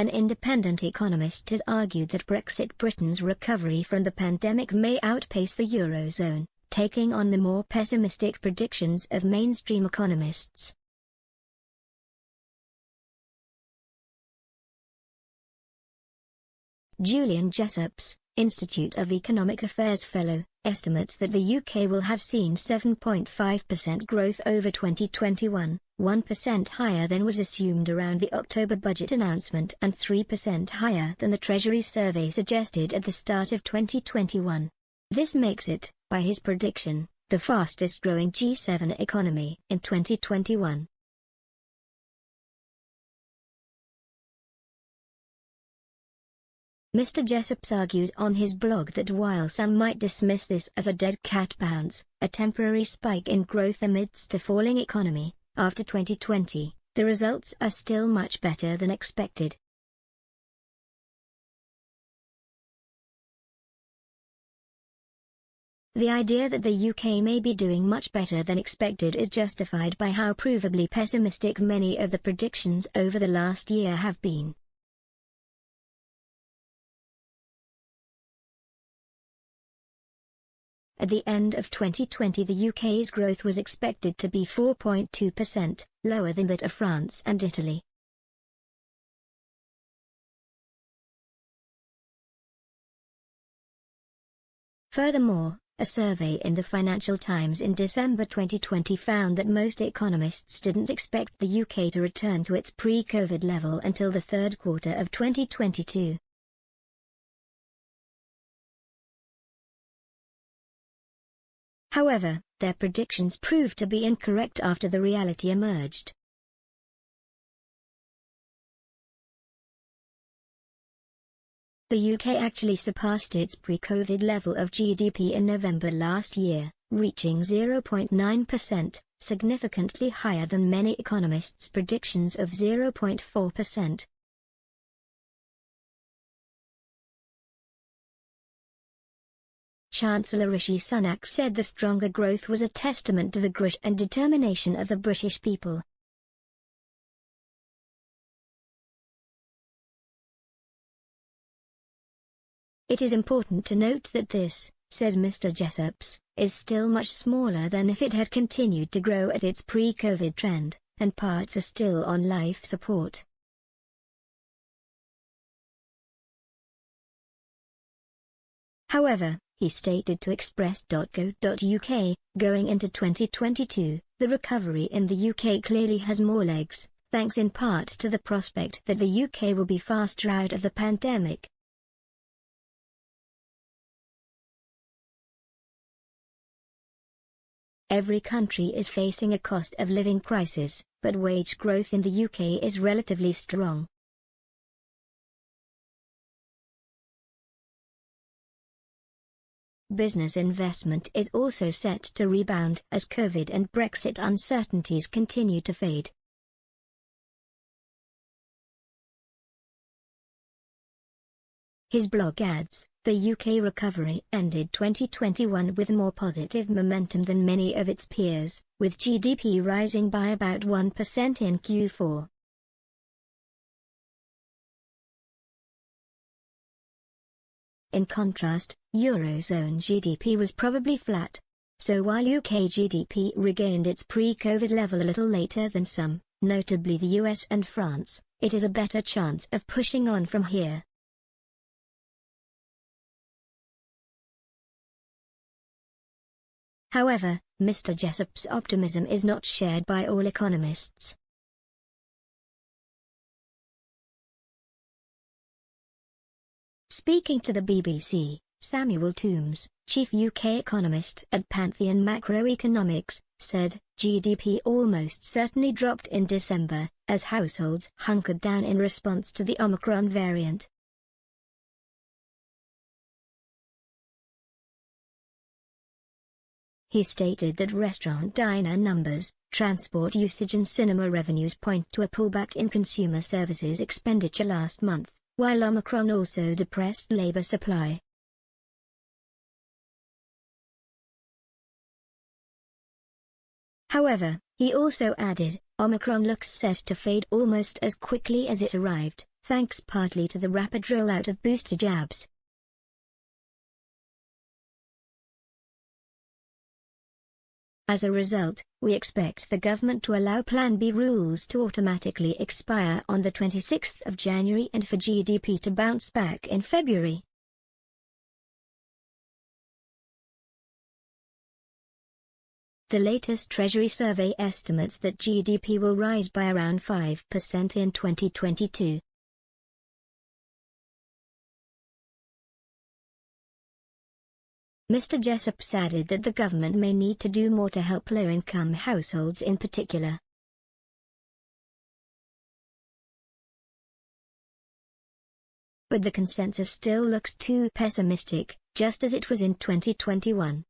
An independent economist has argued that Brexit Britain's recovery from the pandemic may outpace the Eurozone, taking on the more pessimistic predictions of mainstream economists. Julian Jessops, Institute of Economic Affairs Fellow, estimates that the UK will have seen 7.5% growth over 2021, 1% higher than was assumed around the October budget announcement and 3% higher than the Treasury survey suggested at the start of 2021. This makes it, by his prediction, the fastest-growing G7 economy in 2021. Mr. Jessops argues on his blog that while some might dismiss this as a dead cat bounce, a temporary spike in growth amidst a falling economy, after 2020, the results are still much better than expected. The idea that the UK may be doing much better than expected is justified by how provably pessimistic many of the predictions over the last year have been. At the end of 2020, the UK's growth was expected to be 4.2%, lower than that of France and Italy. Furthermore, a survey in the Financial Times in December 2020 found that most economists didn't expect the UK to return to its pre-COVID level until the third quarter of 2022. However, their predictions proved to be incorrect after the reality emerged. The UK actually surpassed its pre-COVID level of GDP in November last year, reaching 0.9%, significantly higher than many economists' predictions of 0.4%. Chancellor Rishi Sunak said the stronger growth was a testament to the grit and determination of the British people. It is important to note that this, says Mr. Jessops, is still much smaller than if it had continued to grow at its pre-COVID trend, and parts are still on life support. However, he stated to Express.co.uk, going into 2022, the recovery in the UK clearly has more legs, thanks in part to the prospect that the UK will be faster out of the pandemic. Every country is facing a cost of living crisis, but wage growth in the UK is relatively strong. Business investment is also set to rebound as COVID and Brexit uncertainties continue to fade. His blog adds, the UK recovery ended 2021 with more positive momentum than many of its peers, with GDP rising by about 1% in Q4. In contrast, Eurozone GDP was probably flat. So while UK GDP regained its pre-COVID level a little later than some, notably the US and France, it is a better chance of pushing on from here. However, Mr. Jessop's optimism is not shared by all economists. Speaking to the BBC, Samuel Toombs, chief UK economist at Pantheon Macroeconomics, said, GDP almost certainly dropped in December, as households hunkered down in response to the Omicron variant. He stated that restaurant diner numbers, transport usage and cinema revenues point to a pullback in consumer services expenditure last month, while Omicron also depressed labor supply. However, he also added, Omicron looks set to fade almost as quickly as it arrived, thanks partly to the rapid rollout of booster jabs. As a result, we expect the government to allow Plan B rules to automatically expire on the 26th of January and for GDP to bounce back in February. The latest Treasury survey estimates that GDP will rise by around 5% in 2022. Mr. Jessups added that the government may need to do more to help low-income households in particular. But the consensus still looks too pessimistic, just as it was in 2021.